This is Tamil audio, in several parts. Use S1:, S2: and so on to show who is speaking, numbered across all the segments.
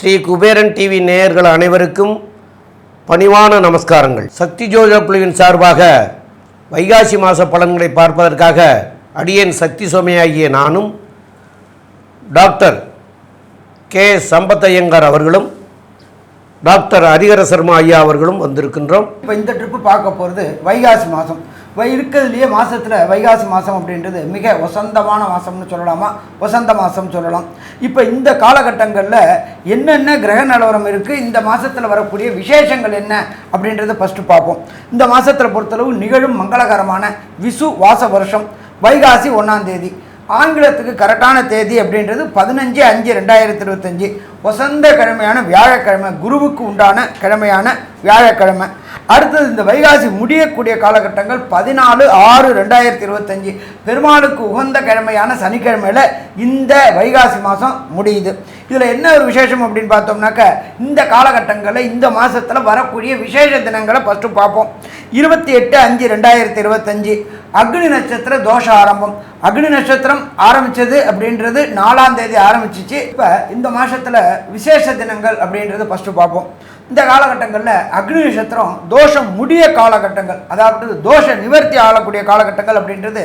S1: ஸ்ரீ குபேரன் டிவி நேயர்கள் அனைவருக்கும் பணிவான நமஸ்காரங்கள். சக்தி ஜோதிட குழுவின் சார்பாக வைகாசி மாத பலன்களை பார்ப்பதற்காக அடியேன் சக்தி சோமையாகிய நானும் டாக்டர் கே சம்பத்தையங்கார் அவர்களும் டாக்டர் ஹரிஹர சர்மா ஐயா அவர்களும் வந்திருக்கின்றோம்.
S2: இப்போ இந்த ட்ரிப்பு பார்க்க போகிறது வைகாசி மாதம். இருக்கிறதுலையே மாதத்தில் வைகாசி மாதம் அப்படின்றது மிக வசந்தமான மாதம்னு சொல்லலாமா, வசந்த மாதம் சொல்லலாம். இப்போ இந்த காலகட்டங்களில் என்னென்ன கிரக நிலவரம் இருக்குது, இந்த மாதத்தில் வரக்கூடிய விசேஷங்கள் என்ன அப்படின்றத ஃபஸ்ட்டு பார்ப்போம். இந்த மாதத்தில் பொறுத்தளவு நிகழும் மங்களகரமான விசு வாச வருஷம் வைகாசி 1ஆம் தேதி. ஆங்கிலத்துக்கு கரெக்டான தேதி அப்படின்றது 15/5/2025 வசந்த கிழமையான வியாழக்கிழமை, குருவுக்கு உண்டான கிழமையான வியாழக்கிழமை. அடுத்தது இந்த வைகாசி முடியக்கூடிய காலகட்டங்கள் 14/6/2025 பெருமாளுக்கு உகந்த கிழமையான சனிக்கிழமையில் இந்த வைகாசி மாதம் முடியுது. இதில் என்ன ஒரு விசேஷம் அப்படின்னு பார்த்தோம்னாக்க, இந்த காலகட்டங்களில் இந்த மாதத்தில் வரக்கூடிய விசேஷ தினங்களை ஃபஸ்ட்டு பார்ப்போம். 28/5/2025 அக்னி நட்சத்திர தோஷ ஆரம்பம். அக்னி நட்சத்திரம் ஆரம்பித்தது அப்படின்றது 4ஆம் தேதி ஆரம்பிச்சிச்சு. இப்போ இந்த மாதத்தில் விசேஷ தினங்கள் அப்படின்றது ஃபஸ்ட்டு பார்ப்போம். இந்த காலகட்டங்களில் அக்னி நட்சத்திரம் தோஷம் முடிய காலகட்டங்கள், அதாவது தோஷ நிவர்த்தி ஆகக்கூடிய காலகட்டங்கள் அப்படின்றது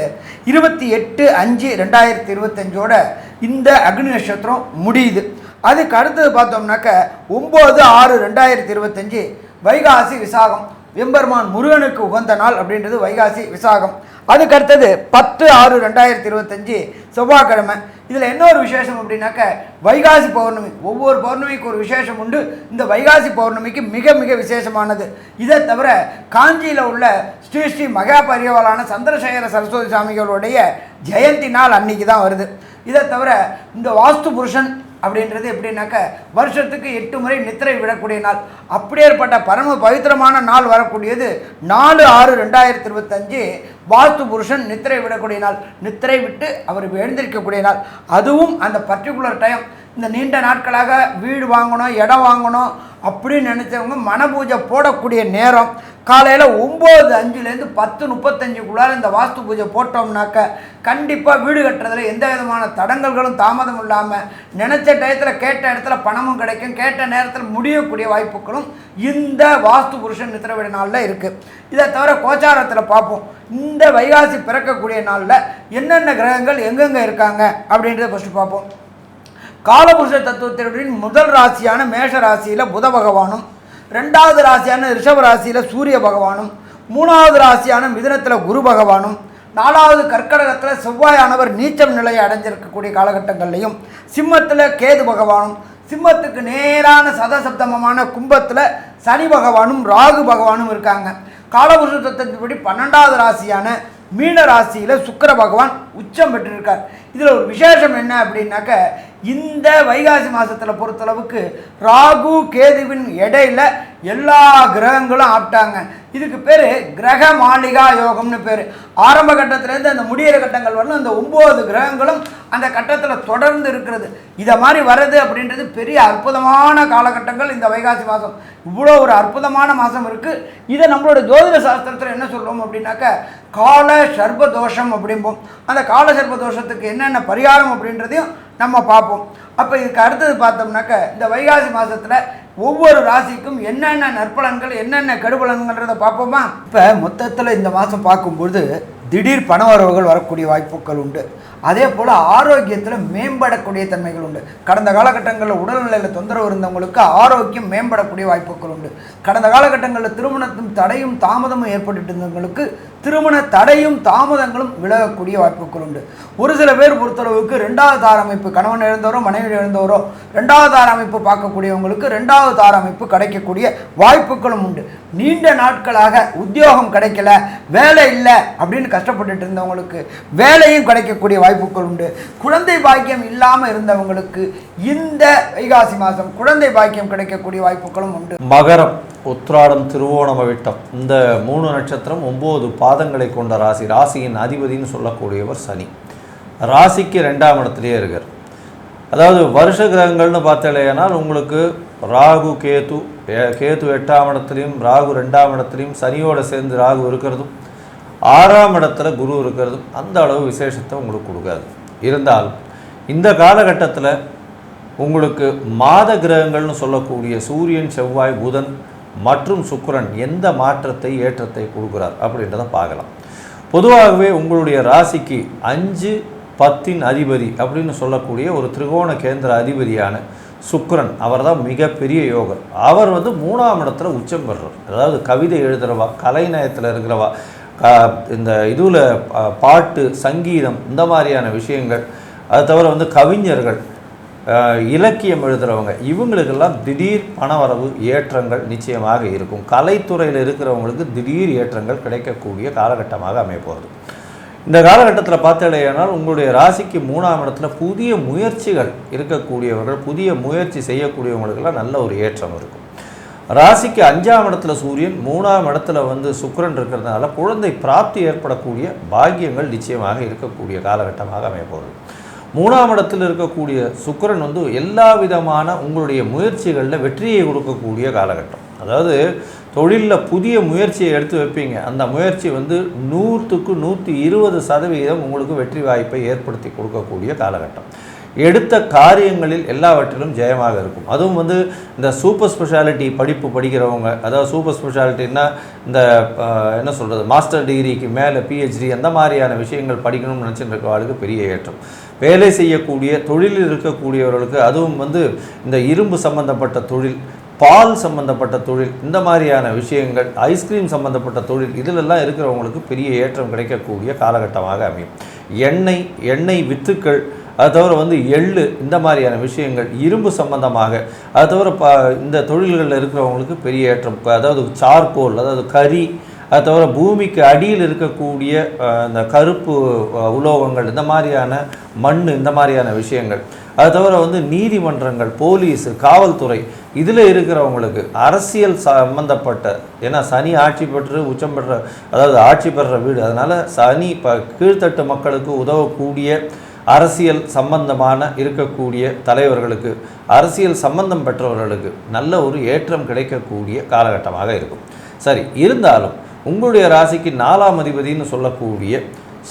S2: 28/5/2025 இந்த அக்னி நட்சத்திரம் முடியுது. அதுக்கு அடுத்தது பார்த்தோம்னாக்க 9/6/2025 வைகாசி விசாகம். எம்பெருமான் முருகனுக்கு உகந்த நாள் அப்படின்றது வைகாசி விசாகம். அதுக்கு அடுத்தது 10/6/2025 செவ்வாய்க்கிழமை. இதில் என்ன ஒரு விசேஷம் அப்படின்னாக்க, வைகாசி பௌர்ணமி. ஒவ்வொரு பௌர்ணமிக்கு ஒரு விசேஷம் உண்டு. இந்த வைகாசி பௌர்ணமிக்கு மிக மிக விசேஷமானது. இதை தவிர காஞ்சியில் உள்ள ஸ்ரீ ஸ்ரீ மகா பரிவாளான சந்திரசேகர சரஸ்வதி சுவாமிகளுடைய ஜெயந்தி நாள் அன்னைக்கு தான் வருது. இதை தவிர இந்த வாஸ்து புருஷன் அப்படின்றது எப்படின்னாக்க, வருஷத்துக்கு 8 முறை நித்திரை விடக்கூடிய நாள். அப்படியேற்பட்ட பரம பவித்திரமான நாள் வரக்கூடியது 4/6/2025 வாஸ்து புருஷன் நித்திரை விடக்கூடிய நாள். நித்திரை விட்டு அவர் எழுந்திருக்கக்கூடிய நாள். அதுவும் அந்த பர்டிகுலர் டைம். இந்த நீண்ட நாட்களாக வீடு வாங்கணும், இடம் வாங்கணும் அப்படின்னு நினச்சவங்க மனபூஜை போடக்கூடிய நேரம் காலையில் 9:05 10:35 இந்த வாஸ்து பூஜை போட்டோம்னாக்க கண்டிப்பாக வீடு கட்டுறதுல எந்த விதமான தடங்கல்களும் தாமதம் இல்லாமல் நினச்ச டயத்தில் கேட்ட இடத்துல பணமும் கிடைக்கும், கேட்ட நேரத்தில் முடியக்கூடிய வாய்ப்புகளும் இந்த வாஸ்து புருஷன் நித்திரவிட நாளில் இருக்குது. இதை தவிர கோச்சாரத்தில் பார்ப்போம். இந்த வைகாசி பிறக்கக்கூடிய நாளில் என்னென்ன கிரகங்கள் எங்கெங்கே இருக்காங்க அப்படின்றத ஃபஸ்ட்டு பார்ப்போம். காலபுருஷ தத்துவத்தின் முதல் ராசியான மேஷ ராசியில் புத பகவானும், 2வது ராசியான ரிஷப ராசியில் சூரிய பகவானும், 3வது ராசியான மிதுனத்தில் குரு பகவானும், 4வது கர்க்கடகத்தில் செவ்வாயானவர் நீச்சம் நிலையை அடைஞ்சிருக்கக்கூடிய காலகட்டங்கள்லையும், சிம்மத்தில் கேது பகவானும், சிம்மத்துக்கு நேரான சதசப்தமமான கும்பத்தில் சனி பகவானும் ராகு பகவானும் இருக்காங்க. காலபுருஷ தத்துவத்தின்படி 12வது ராசியான மீன ராசியில் சுக்கிர பகவான் உச்சம் பெற்றிருக்கார். இதில் ஒரு விசேஷம் என்ன அப்படின்னாக்க, இந்த வைகாசி மாதத்தில் பொறுத்தளவுக்கு ராகு கேதுவின் இடையில எல்லா கிரகங்களும் ஆப்டாங்க. இதுக்கு பேர் கிரக மாளிகா யோகம்னு பேர். ஆரம்ப கட்டத்திலேருந்து அந்த முடிகிற கட்டங்கள் வரணும் அந்த 9 கிரகங்களும் அந்த கட்டத்தில் தொடர்ந்து இருக்கிறது. இதை மாதிரி வர்றது அப்படின்றது பெரிய அற்புதமான காலகட்டங்கள். இந்த வைகாசி மாதம் இவ்வளோ ஒரு அற்புதமான மாதம் இருக்குது. இதை நம்மளோட ஜோதிட சாஸ்திரத்தில் என்ன சொல்லுவோம் அப்படின்னாக்க, கால சர்ப தோஷம் அப்படிம்போம். அந்த கால சர்ப தோஷத்துக்கு என்னென்ன பரிகாரம் அப்படின்றதையும் நம்ம பார்ப்போம். அப்போ இதுக்கு அடுத்தது பார்த்தோம்னாக்க, இந்த வைகாசி மாதத்தில் ஒவ்வொரு ராசிக்கும் என்னென்ன நற்பலன்கள் என்னென்ன கெடுபலன்கள்ன்றதை பார்ப்போமா. இப்போ மொத்தத்தில் இந்த மாதம் பார்க்கும்பொழுது திடீர் பண வரவுகள் வரக்கூடிய வாய்ப்புகள் உண்டு. அதே போல் ஆரோக்கியத்தில் மேம்படக்கூடிய தன்மைகள் உண்டு. கடந்த காலகட்டங்களில் உடல்நிலையில் தொந்தரவு இருந்தவங்களுக்கு ஆரோக்கியம் மேம்படக்கூடிய வாய்ப்புகள் உண்டு. கடந்த காலகட்டங்களில் திருமணத்தின் தடையும் தாமதமும் ஏற்பட்டு இருந்தவங்களுக்கு திருமண தடையும் தாமதங்களும் விலகக்கூடிய வாய்ப்புகள் உண்டு. ஒரு சில பேர் பொறுத்தளவுக்கு 2வது தார அமைப்பு, கணவன் இழந்தவரோ மனைவி இழந்தவரோ 2வது தார அமைப்பு பார்க்கக்கூடியவங்களுக்கு 2வது தார அமைப்பு கிடைக்கக்கூடிய வாய்ப்புகளும் உண்டு. நீண்ட நாட்களாக உத்தியோகம் கிடைக்கல, வேலை இல்லை அப்படின்னு கஷ்டப்பட்டுட்டு இருந்தவங்களுக்கு வேலையும் கிடைக்கக்கூடிய வாய்ப்புகள் உண்டு. குழந்தை பாக்கியம் இல்லாமல் இருந்தவங்களுக்கு இந்த வைகாசி மாதம் குழந்தை பாக்கியம் கிடைக்கக்கூடிய வாய்ப்புகளும் உண்டு.
S3: மகரம், உத்திராடம், திருவோணம், அவிட்டம் இந்த 3 நட்சத்திரம் 9 பாதங்களை கொண்ட ராசி. ராசியின் அதிபதினு சொல்லக்கூடியவர் சனி. ராசிக்கு 2ஆம் இடத்துலேயே இருக்கார். அதாவது வருஷ கிரகங்கள்னு பார்த்தாலேனால் உங்களுக்கு ராகு கேது 8ஆம் இடத்துலையும் ராகு 2ஆம் இடத்துலையும் சனியோடு சேர்ந்து ராகு இருக்கிறதும் 6ஆம் இடத்துல குரு இருக்கிறது அந்த அளவு விசேஷத்தை உங்களுக்கு கொடுக்காது. இருந்தாலும் இந்த காலகட்டத்தில் உங்களுக்கு மாத கிரகங்கள்னு சொல்லக்கூடிய சூரியன், செவ்வாய், புதன் மற்றும் சுக்கிரன் எந்த மாற்றத்தை ஏற்றத்தை கொடுக்குறார் அப்படின்றத பார்க்கலாம். பொதுவாகவே உங்களுடைய ராசிக்கு 5, 10 அதிபதி அப்படின்னு சொல்லக்கூடிய ஒரு திரிகோண கேந்திர அதிபதியான சுக்கிரன் அவர் தான் மிகப்பெரிய யோகர். அவர் 3ஆம் இடத்துல உச்சம் பெறுறார். அதாவது கவிதை எழுதுகிறவா, கலைநயத்தில் இருக்கிறவா, இந்த இதில் பாட்டு, சங்கீதம் இந்த மாதிரியான விஷயங்கள், அது தவிர கவிஞர்கள், இலக்கியம் எழுதுகிறவங்க, இவங்களுக்கெல்லாம் திடீர் பணவரவு ஏற்றங்கள் நிச்சயமாக இருக்கும். கலைத்துறையில் இருக்கிறவங்களுக்கு திடீர் ஏற்றங்கள் கிடைக்கக்கூடிய காலகட்டமாக அமையப்போகுது. இந்த காலகட்டத்தில் பார்த்தீங்கன்னா உங்களுடைய ராசிக்கு 3ஆம் இடத்துல புதிய முயற்சிகள் இருக்கக்கூடியவர்கள், புதிய முயற்சி செய்யக்கூடியவங்களுக்கெல்லாம் நல்ல ஒரு ஏற்றம் இருக்கும். ராசிக்கு 5ஆம் இடத்துல சூரியன், 3ஆம் இடத்துல சுக்கிரன் இருக்கிறதுனால குழந்தை பிராப்தி ஏற்படக்கூடிய பாக்கியங்கள் நிச்சயமாக இருக்கக்கூடிய காலகட்டமாக அமையப்போகுது. 3ஆம் இடத்தில் இருக்கக்கூடிய சுக்கிரன் எல்லா விதமான உங்களுடைய முயற்சிகளில் வெற்றியை கொடுக்கக்கூடிய காலகட்டம். அதாவது தொழிலில் புதிய முயற்சியை எடுத்து வைப்பீங்க, அந்த முயற்சி 100க்கு 120% உங்களுக்கு வெற்றி வாய்ப்பை ஏற்படுத்தி கொடுக்கக்கூடிய காலகட்டம். எடுத்த காரியங்களில் எல்லாவற்றிலும் ஜெயமாக இருக்கும். அதுவும் இந்த சூப்பர் ஸ்பெஷாலிட்டி படிப்பு படிக்கிறவங்க, அதாவது சூப்பர் ஸ்பெஷாலிட்டின்னா இந்த என்ன சொல்கிறது, மாஸ்டர் டிகிரிக்கு மேலே பிஹெச்டி அந்த மாதிரியான விஷயங்கள் படிக்கணும்னு நினச்சிட்டு இருக்கிறவர்களுக்கு பெரிய ஏற்றம். வேலை செய்யக்கூடிய தொழிலில் இருக்கக்கூடியவர்களுக்கு, அதுவும் இந்த இரும்பு சம்பந்தப்பட்ட தொழில், பால் சம்பந்தப்பட்ட தொழில், இந்த மாதிரியான விஷயங்கள், ஐஸ்கிரீம் சம்பந்தப்பட்ட தொழில், இதிலெல்லாம் இருக்கிறவங்களுக்கு பெரிய ஏற்றம் கிடைக்கக்கூடிய காலகட்டமாக அமையும். எண்ணெய் வித்துக்கள், அது தவிர எள்ளு, இந்த மாதிரியான விஷயங்கள், இரும்பு சம்பந்தமாக, அது தவிர இந்த தொழில்களில் இருக்கிறவங்களுக்கு பெரிய ஏற்றம். அதாவது சார்கோல், அதாவது கரி, அது தவிர பூமிக்கு அடியில் இருக்கக்கூடிய இந்த கருப்பு உலோகங்கள், இந்த மாதிரியான மண், இந்த மாதிரியான விஷயங்கள், அது தவிர நீதிமன்றங்கள், போலீஸு, காவல்துறை, இதில் இருக்கிறவங்களுக்கு அரசியல் சம்பந்தப்பட்ட, ஏன்னா சனி ஆட்சி பெற்று உச்சம் பெற்ற, அதாவது ஆட்சி பெற்ற வீடு, அதனால் சனி கீழ்த்தட்டு மக்களுக்கு உதவக்கூடிய அரசியல் சம்பந்தமான இருக்கக்கூடிய தலைவர்களுக்கு, அரசியல் சம்பந்தம் பெற்றவர்களுக்கு நல்ல ஒரு ஏற்றம் கிடைக்கக்கூடிய காலகட்டமாக இருக்கும். சரி, இருந்தாலும் உங்களுடைய ராசிக்கு 4ஆம் அதிபதினு சொல்லக்கூடிய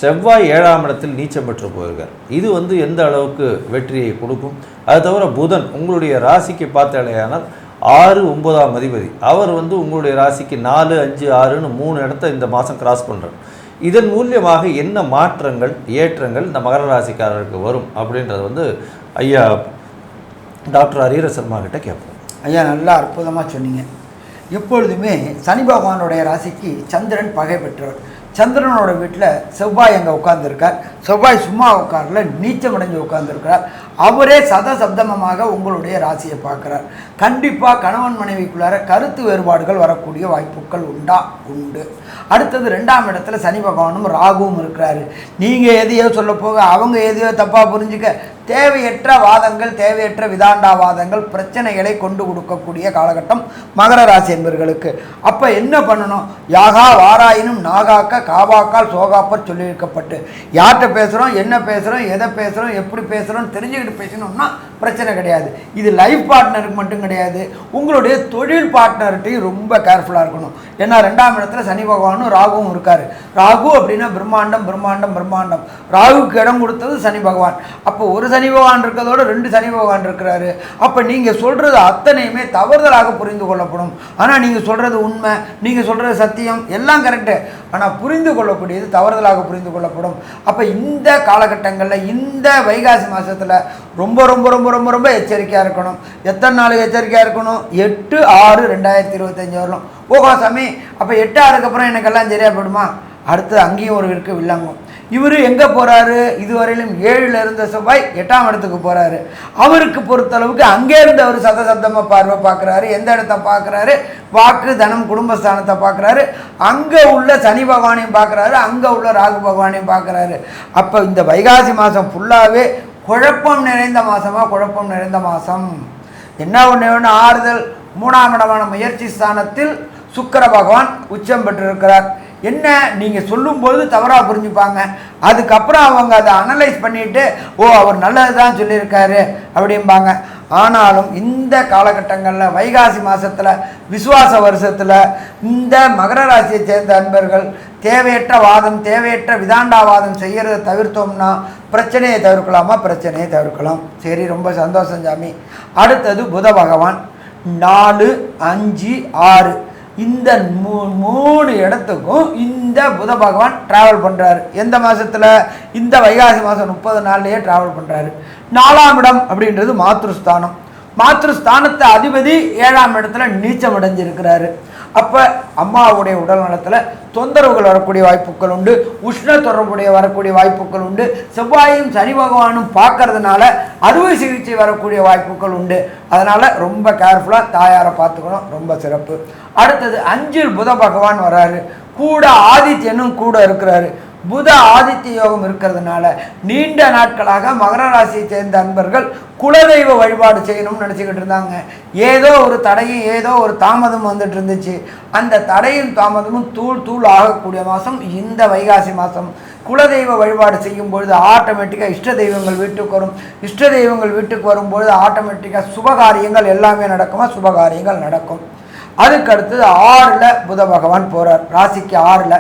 S3: செவ்வாய் 7ஆம் இடத்தில் நீச்சம் பெற்று போயிருக்கார். இது எந்த அளவுக்கு வெற்றியை கொடுக்கும்? அது தவிர புதன் உங்களுடைய ராசிக்கு பார்த்தாலேயானால் 6, 9ஆம் அதிபதி, அவர் உங்களுடைய ராசிக்கு 4, 5, 6ன்னு 3 இடத்த இந்த மாதம் கிராஸ் பண்ணுறார். இதன் மூலியமாக என்ன மாற்றங்கள், ஏற்றங்கள் இந்த மகர ராசிக்காரருக்கு வரும் அப்படின்றது ஐயா டாக்டர் ஹரீர சர்மா கிட்ட கேட்போம்.
S2: ஐயா, நல்லா அற்புதமாக சொன்னீங்க. எப்பொழுதுமே சனி பகவானுடைய ராசிக்கு சந்திரன் பகை பெற்றவர். சந்திரனோட வீட்டில் செவ்வாய் அங்கே உட்கார்ந்துருக்கார். செவ்வாய் சும்மா உட்காரல, நீச்சமடைஞ்சு உட்கார்ந்துருக்கிறார். அவரே சதசப்தமமாக உங்களுடைய ராசியை பார்க்குறார். கண்டிப்பாக கணவன் மனைவிக்குள்ளார கருத்து வேறுபாடுகள் வரக்கூடிய வாய்ப்புகள் உண்டு. அடுத்தது 2ஆம் இடத்துல சனி பகவானும் ராகுவும் இருக்கிறாரு. நீங்கள் எதையோ சொல்ல போக அவங்க எதையோ தப்பாக புரிஞ்சுக்க, தேவையற்ற வாதங்கள், தேவையற்ற விதாண்டாவாதங்கள் பிரச்சனைகளை கொண்டு கொடுக்கக்கூடிய காலகட்டம் மகர ராசி என்பவர்களுக்கு. அப்போ என்ன பண்ணணும்? யாகா வாராயினும் நாகாக்க காவாக்கால் சோகாப்பர் சொல்லியிருக்கப்பட்டு, யார்கிட்ட பேசுகிறோம், என்ன பேசுகிறோம், எதை பேசுகிறோம், எப்படி பேசுகிறோம் தெரிஞ்சுக்கிட்டு பேசணும்னா பிரச்சனை கிடையாது. இது லைஃப் பார்ட்னருக்கு மட்டும் கிடையாது, உங்களுடைய தொழில் பார்ட்னர்கிட்டையும் ரொம்ப கேர்ஃபுல்லாக இருக்கணும். ஏன்னா 2ஆம் இடத்துல சனி பகவானும் ராகுவும் இருக்கார். ராகு அப்படின்னா பிரம்மாண்டம், பிரம்மாண்டம், பிரம்மாண்டம். ராகுக்கு இடம் கொடுத்தது சனி பகவான். அப்போ ஒரு சனி பகவான் இருக்கிறதோட 2 சனி பகவான் இருக்கிறாரு. அப்போ நீங்கள் சொல்கிறது அத்தனையுமே தவறுதலாக புரிந்து கொள்ளப்படும். ஆனால் நீங்கள் சொல்கிறது உண்மை, நீங்கள் சொல்கிறது சத்தியம், எல்லாம் கரெக்டு. ஆனால் புரிந்து கொள்ளக்கூடியது தவறுதலாக புரிந்து கொள்ளப்படும். அப்போ இந்த காலகட்டங்களில், இந்த வைகாசி மாதத்தில் ரொம்ப ரொம்ப ரொம்ப ரொம்ப ரொம்ப எச்சரிக்கையாக இருக்கணும். எத்தனை நாள் எச்சரிக்கையாக இருக்கணும்? 8/6/2025 வரலாம். ஓஹோ சாமி, அப்போ 8/6க்கு அப்புறம் எனக்கெல்லாம் சரியாக போயிடுமா? அடுத்து அங்கேயும் ஒரு இருக்கு வில்லங்கம். இவர் எங்கே போகிறாரு? இதுவரையிலும் 7ல் இருந்த செவ்வாய் 8ஆம் இடத்துக்கு போகிறாரு. அவருக்கு பொறுத்தளவுக்கு அங்கே இருந்து அவர் சதசப்தமாக பார்வை பார்க்குறாரு. எந்த இடத்த பார்க்குறாரு? வாக்கு, தனம், குடும்பஸ்தானத்தை பார்க்குறாரு. அங்கே உள்ள சனி பகவானையும் பார்க்குறாரு, அங்கே உள்ள ராகு பகவானையும் பார்க்குறாரு. அப்போ இந்த வைகாசி மாதம் ஃபுல்லாகவே குழப்பம் நிறைந்த மாதமாக, குழப்பம் நிறைந்த மாதம். என்ன ஒன்று ஆறுதல், 3ஆம் இடமான முயற்சி ஸ்தானத்தில் சுக்கிர பகவான் உச்சம் பெற்றிருக்கிறார். என்ன நீங்கள் சொல்லும்பொழுது தவறாக புரிஞ்சுப்பாங்க. அதுக்கப்புறம் அவங்க அதை அனலைஸ் பண்ணிவிட்டு, ஓ அவர் நல்லது தான் சொல்லியிருக்காரு அப்படிம்பாங்க. ஆனாலும் இந்த காலகட்டங்களில் வைகாசி மாதத்தில் விசுவாச வருஷத்தில் இந்த மகர ராசியை சேர்ந்த அன்பர்கள் தேவையற்ற வாதம் தேவையற்ற விதாண்டாவாதம் செய்கிறத தவிர்த்தோம்னா பிரச்சனையை தவிர்க்கலாமா? பிரச்சனையை தவிர்க்கலாம். சரி, ரொம்ப சந்தோஷம் சாமி. அடுத்தது புத பகவான் 4, 5, 6 இந்த 3 இடத்துக்கும் இந்த புத பகவான் ட்ராவல் பண்ணுறாரு. எந்த மாதத்தில்? இந்த வைகாசி மாதம் 30 நாள்லேயே ட்ராவல் பண்ணுறாரு. 4ஆம் இடம் அப்படின்றது மாத்ருஸ்தானம். மாத்ருஸ்தானத்தை அதிபதி 7ஆம் இடத்துல நீச்சம் அடைஞ்சிருக்கிறாரு. அப்போ அம்மாவுடைய உடல் நலத்தில் தொந்தரவுகள் வரக்கூடிய வாய்ப்புகள் உண்டு. உஷ்ண தொடர்புடைய வரக்கூடிய வாய்ப்புகள் உண்டு. செவ்வாயும் சனி பகவானும் பார்க்கறதுனால அறுவை சிகிச்சை வரக்கூடிய வாய்ப்புகள் உண்டு. அதனால் ரொம்ப கேர்ஃபுல்லாக தாயாரை பார்த்துக்கணும். ரொம்ப சிறப்பு. அடுத்தது 5 புத பகவான் வராரு. கூட ஆதித்யனும் கூட இருக்கிறாரு. புத ஆதித்ய யோகம் இருக்கிறதுனால நீண்ட நாட்களாக மகர ராசியை சேர்ந்த அன்பர்கள் குலதெய்வ வழிபாடு செய்யணும்னு நினச்சிக்கிட்டு இருந்தாங்க. ஏதோ ஒரு தடையும் ஏதோ ஒரு தாமதம் வந்துட்டு இருந்துச்சு. அந்த தடையும் தாமதமும் தூள் ஆகக்கூடிய மாதம் இந்த வைகாசி மாதம். குலதெய்வ வழிபாடு செய்யும் பொழுது ஆட்டோமேட்டிக்காக இஷ்ட தெய்வங்கள் வீட்டுக்கு வரும். இஷ்ட தெய்வங்கள் வீட்டுக்கு வரும்பொழுது ஆட்டோமேட்டிக்காக சுபகாரியங்கள் எல்லாமே நடக்குமா? சுபகாரியங்கள் நடக்கும். அதுக்கு அடுத்தது 6ல் புத பகவான் போகிறார், ராசிக்கு 6ல்.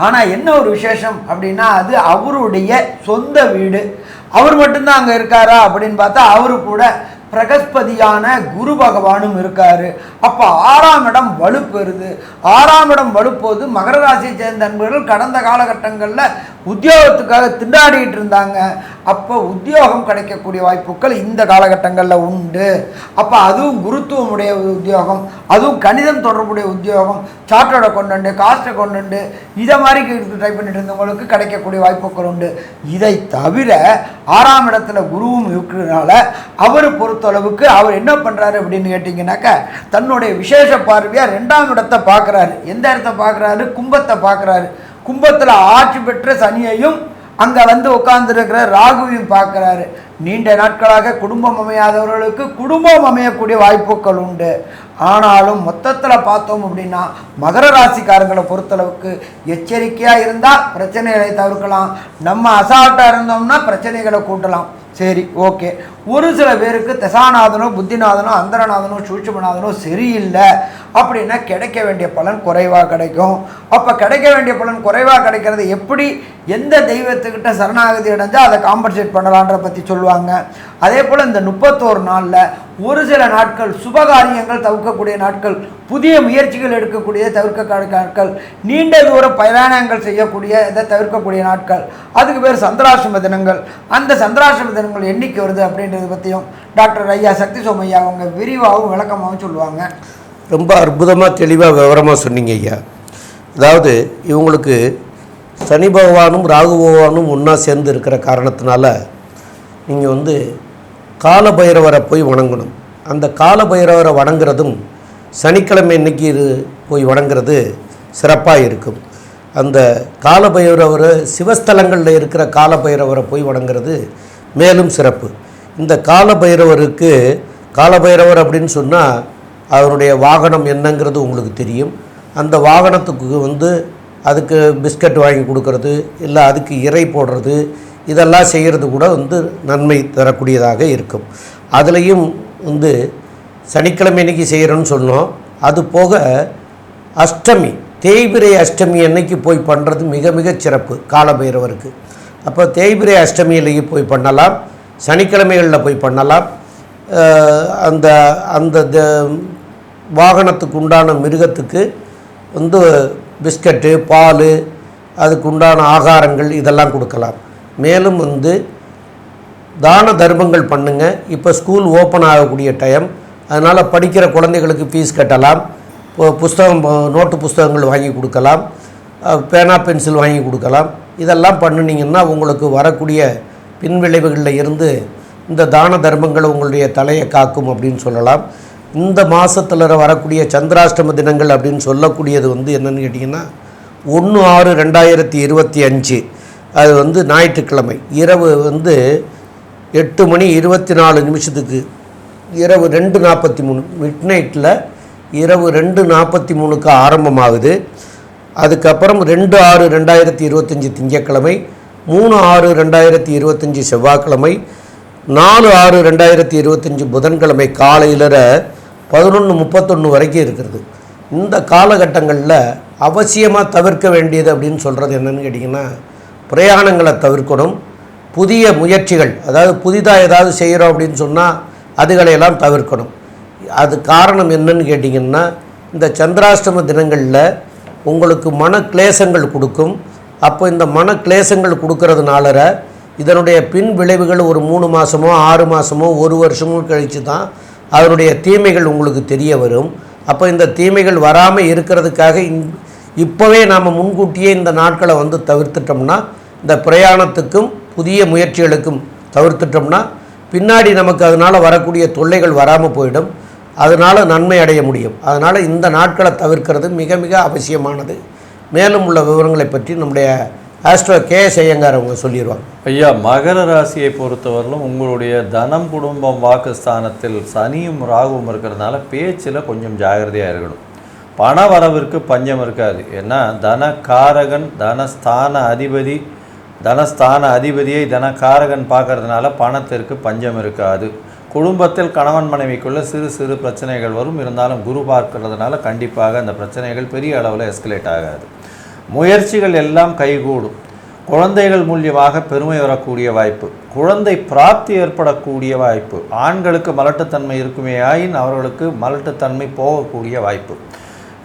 S2: ஆனால் என்ன ஒரு விசேஷம் அப்படின்னா, அது அவருடைய சொந்த வீடு. அவர் மட்டும்தான் அங்கே இருக்காரா அப்படின்னு பார்த்தா அவரு கூட பிரகஸ்பதியான குரு பகவானும் இருக்காரு. அப்போ 6ஆம் இடம் வலுப்பெறுது. 6ஆம் இடம் வலுப்போது மகர ராசியை சேர்ந்த நண்பர்கள் கடந்த காலகட்டங்களில் உத்தியோகத்துக்காக திண்டாடிட்டு இருந்தாங்க. அப்போ உத்தியோகம் கிடைக்கக்கூடிய வாய்ப்புகள் இந்த காலகட்டங்களில் உண்டு. அப்போ அதுவும் குருத்துவம் உடைய உத்தியோகம், அதுவும் கணிதம் தொடர்புடைய உத்தியோகம், சார்ட்டோட கொண்டு காஸ்ட்டை கொண்டு இதை மாதிரி ட்ரை பண்ணிட்டு இருந்தவங்களுக்கு கிடைக்கக்கூடிய வாய்ப்புகள் உண்டு. இதை தவிர 6ஆம் இடத்துல குருவும் இருக்கிறதுனால அவர் பொறுத்தளவுக்கு அவர் என்ன பண்ணுறாரு அப்படின்னு கேட்டிங்கன்னாக்கா, தன்னுடைய விசேஷ பார்வையாக 2ஆம் இடத்தை பார்க்குறாரு. எந்த இடத்த பார்க்குறாரு? கும்பத்தை பார்க்குறாரு. கும்பத்தில் ஆட்சி பெற்ற சனியையும் அங்கே வந்து உட்கார்ந்துருக்கிற ராகுவையும் பார்க்குறாரு. நீண்ட நாட்களாக குடும்பம் அமையாதவர்களுக்கு குடும்பம் அமையக்கூடிய வாய்ப்புகள் உண்டு. ஆனாலும் மொத்தத்தில் பார்த்தோம் அப்படின்னா மகர ராசிக்காரங்களை பொறுத்தளவுக்கு எச்சரிக்கையாக இருந்தால் பிரச்சனைகளை தவிர்க்கலாம். நம்ம அசால்ட்டாக இருந்தோம்னா பிரச்சனைகளை கூட்டலாம். சரி, ஓகே. ஒரு சில பேருக்கு தசாநாதனோ புத்திநாதனோ அந்தரநாதனோ சூட்சுமநாதனோ சரியில்லை அப்படின்னா கிடைக்க வேண்டிய பலன் குறைவாக கிடைக்கும். அப்போ கிடைக்க வேண்டிய பலன் குறைவாக கிடைக்கிறது எப்படி, எந்த தெய்வத்துக்கிட்ட சரணாகதி அடைஞ்சால் அதை காம்பன்சேட் பண்ணலான்ற பற்றி சொல்லுவாங்க. அதே போல் இந்த 31 நாளில் ஒரு சில நாட்கள் சுபகாரியங்கள் தவிர்க்கக்கூடிய நாட்கள், புதிய முயற்சிகள் எடுக்கக்கூடிய தவிர்க்கக்கூடிய நாட்கள், நீண்ட தூர பிரயாணங்கள் செய்யக்கூடிய இதை தவிர்க்கக்கூடிய நாட்கள், அதுக்கு பேர் சந்திராசிரம தினங்கள். அந்த சந்திராசிரம தினங்கள் என்னைக்கு வருது அப்படின்றத பற்றியும் டாக்டர் ஐயா சக்தி சோமையா அவங்க விரிவாகவும் விளக்கமாகவும் சொல்லுவாங்க.
S1: ரொம்ப அற்புதமாக தெளிவாக விவரமாக சொன்னீங்க ஐயா. அதாவது இவங்களுக்கு சனி பகவானும் ராகு பகவானும் ஒன்றா சேர்ந்து இருக்கிற காரணத்தினால நீங்கள் கால பைரவரை போய் வணங்கணும். அந்த கால பைரவரை வணங்குறதும் சனிக்கிழமை இன்னைக்கு போய் வணங்குறது சிறப்பாக இருக்கும். அந்த கால பைரவரை சிவஸ்தலங்களில் இருக்கிற கால பைரவரை போய் வணங்குறது மேலும் சிறப்பு. இந்த கால பைரவருக்கு கால பைரவர் அப்படின்னு சொன்னால் அவருடைய வாகனம் என்னங்கிறது உங்களுக்கு தெரியும். அந்த வாகனத்துக்கு அதுக்கு பிஸ்கட் வாங்கி கொடுக்கறது, இல்லை அதுக்கு இறை போடுறது, இதெல்லாம் செய்கிறது கூட நன்மை தரக்கூடியதாக இருக்கும். அதுலேயும் சனிக்கிழமை அன்னைக்கு செய்கிறோன்னு சொன்னோம். அது போக அஷ்டமி, தேய்பிரை அஷ்டமி அன்னைக்கு போய் பண்ணுறது மிக மிக சிறப்பு காலபைரவருக்கு. அப்போ தேய்பிரை அஷ்டமியிலேயே போய் பண்ணலாம், சனிக்கிழமைகளில் போய் பண்ணலாம். அந்த அந்த வாகனத்துக்கு உண்டான மிருகத்துக்கு பிஸ்கட்டு, பால், அதுக்கு உண்டான ஆகாரங்கள் இதெல்லாம் கொடுக்கலாம். மேலும் தான தர்மங்கள் பண்ணுங்கள். இப்போ ஸ்கூல் ஓப்பன் ஆகக்கூடிய டைம், அதனால் படிக்கிற குழந்தைகளுக்கு ஃபீஸ் கட்டலாம். புஸ்தகம், நோட்டு புஸ்தகங்கள் வாங்கி கொடுக்கலாம், பேனா பென்சில் வாங்கி கொடுக்கலாம். இதெல்லாம் பண்ணினீங்கன்னா உங்களுக்கு வரக்கூடிய பின்விளைவுகளில் இருந்து இந்த தான தர்மங்கள் உங்களுடைய தலையை காக்கும் அப்படின்னு சொல்லலாம். இந்த மாதத்தில் வரக்கூடிய சந்திராஷ்டம தினங்கள் அப்படின்னு சொல்லக்கூடியது என்னென்னு கேட்டிங்கன்னா 1/6/2025 அது ஞாயிற்றுக்கிழமை இரவு 8:24 இரவு 2:43 மிட் நைட்டில் இரவு 2:43 ஆரம்பமாகுது. அதுக்கப்புறம் 2/6/2025 திங்கட்கிழமை, 3/6/2025 செவ்வாய்க்கிழமை, 4/6/2025 புதன்கிழமை காலையில் 11:31 வரைக்கும் இருக்கிறது. இந்த காலகட்டங்களில் அவசியமாக தவிர்க்க வேண்டியது அப்படின்னு சொல்கிறது என்னன்னு கேட்டிங்கன்னா, பிரயாணங்களை தவிர்க்கணும். புதிய முயற்சிகள், அதாவது புதிதாக ஏதாவது செய்கிறோம் அப்படின்னு சொன்னால் அதுகளையெல்லாம் தவிர்க்கணும். அது காரணம் என்னன்னு கேட்டிங்கன்னா, இந்த சந்திராஷ்டம தினங்களில் உங்களுக்கு மன கிளேசங்கள் கொடுக்கும். அப்போ இந்த மன கிளேசங்கள் கொடுக்கறதுனால இதனுடைய பின் விளைவுகள் ஒரு 3 மாதமோ 6 மாதமோ 1 வருஷமோ கழித்து தான் அதனுடைய தீமைகள் உங்களுக்கு தெரிய வரும். அப்போ இந்த தீமைகள் வராமல் இருக்கிறதுக்காக இப்போவே நாம் முன்கூட்டியே இந்த நாட்களை வந்து தவிர்த்துட்டோம்னா, இந்த பிரயாணத்துக்கும் புதிய முயற்சிகளுக்கும் தவிர்த்துட்டோம்னா பின்னாடி நமக்கு அதனால் வரக்கூடிய தொல்லைகள் வராமல் போயிடும். அதனால் நன்மை அடைய முடியும். அதனால் இந்த நாட்களை தவிர்க்கிறது மிக மிக அவசியமானது. மேலும் உள்ள விவரங்களை பற்றி நம்முடைய ஆஸ்ட்ரோ KS ஐயங்கார் அவங்க சொல்லிடுவாங்க.
S3: ஐயா, மகர ராசியை பொறுத்தவரையிலும் உங்களுடைய தனம், குடும்பம், வாக்குஸ்தானத்தில் சனியும் ராகுவும் இருக்கிறதுனால பேச்சில் கொஞ்சம் ஜாகிரதையாக இருக்கணும். பண வரவிற்கு பஞ்சம் இருக்காது. ஏன்னா தனகாரகன் தனஸ்தான அதிபதியை தனகாரகன் பார்க்கறதுனால பணத்திற்கு பஞ்சம் இருக்காது. குடும்பத்தில் கணவன் மனைவிக்குள்ளே சிறு சிறு பிரச்சனைகள் வரும். இருந்தாலும் குரு பார்க்கறதுனால கண்டிப்பாக அந்த பிரச்சனைகள் பெரிய அளவில் எஸ்கலேட் ஆகாது. முயற்சிகள் எல்லாம் கைகூடும். குழந்தைகள் மூலியமாக பெருமை வரக்கூடிய வாய்ப்பு, குழந்தை பிராப்தி ஏற்படக்கூடிய வாய்ப்பு. ஆண்களுக்கு மலட்டுத்தன்மை இருக்குமே ஆயின் அவர்களுக்கு மலட்டுத்தன்மை போகக்கூடிய வாய்ப்பு.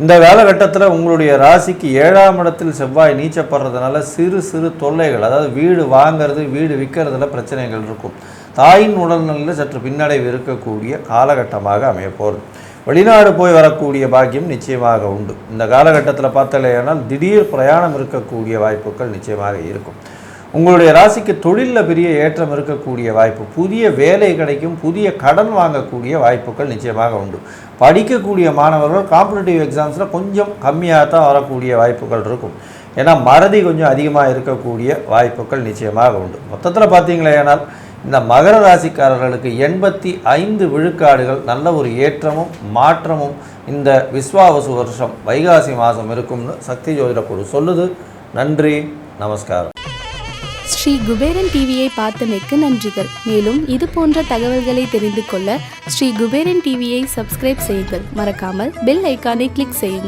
S3: இந்த காலகட்டத்தில் உங்களுடைய ராசிக்கு 7ஆம் இடத்தில் செவ்வாய் நீச்சப்படுறதுனால சிறு சிறு தொல்லைகள், அதாவது வீடு வாங்கிறது, வீடு விற்கிறதுல பிரச்சனைகள் இருக்கும். தாயின் உடல்நிலையில் சற்று பின்னடைவு இருக்கக்கூடிய காலகட்டமாக அமைய போகிறது. வெளிநாடு போய் வரக்கூடிய பாக்கியம் நிச்சயமாக உண்டு. இந்த காலகட்டத்தில் பார்த்தாலேயானால் திடீர் பிரயாணம் இருக்கக்கூடிய வாய்ப்புகள் நிச்சயமாக இருக்கும். உங்களுடைய ராசிக்கு தொழிலில் பெரிய ஏற்றம் இருக்கக்கூடிய வாய்ப்பு, புதிய வேலை கிடைக்கும், புதிய கடன் வாங்கக்கூடிய வாய்ப்புகள் நிச்சயமாக உண்டு. படிக்கக்கூடிய மாணவர்கள் காம்படிட்டிவ் எக்ஸாம்ஸில் கொஞ்சம் கம்மியாக தான் வரக்கூடிய வாய்ப்புகள் இருக்கும். ஏன்னா மறதி கொஞ்சம் அதிகமாக இருக்கக்கூடிய வாய்ப்புகள் நிச்சயமாக உண்டு. மொத்தத்தில் பார்த்தீங்களேனால் இந்த மகர ராசிக்காரர்களுக்கு 85 விழுக்காடுகள் நல்ல ஒரு ஏற்றமும் மாற்றமும் இந்த விஸ்வாவசு வருஷம் வைகாசி மாதம் இருக்கும்னு சக்தி ஜோதிட குழு சொல்லுது. நன்றி, நமஸ்காரம்.
S4: ஸ்ரீ குபேரன் டிவியை பார்த்தமைக்கு நன்றிகள். மேலும் இது போன்ற தகவல்களை தெரிந்து கொள்ள ஸ்ரீ குபேரன் டிவியை சப்ஸ்கிரைப் செய்யுங்கள். மறக்காமல் பெல் ஐக்கானை கிளிக் செய்யுங்கள்.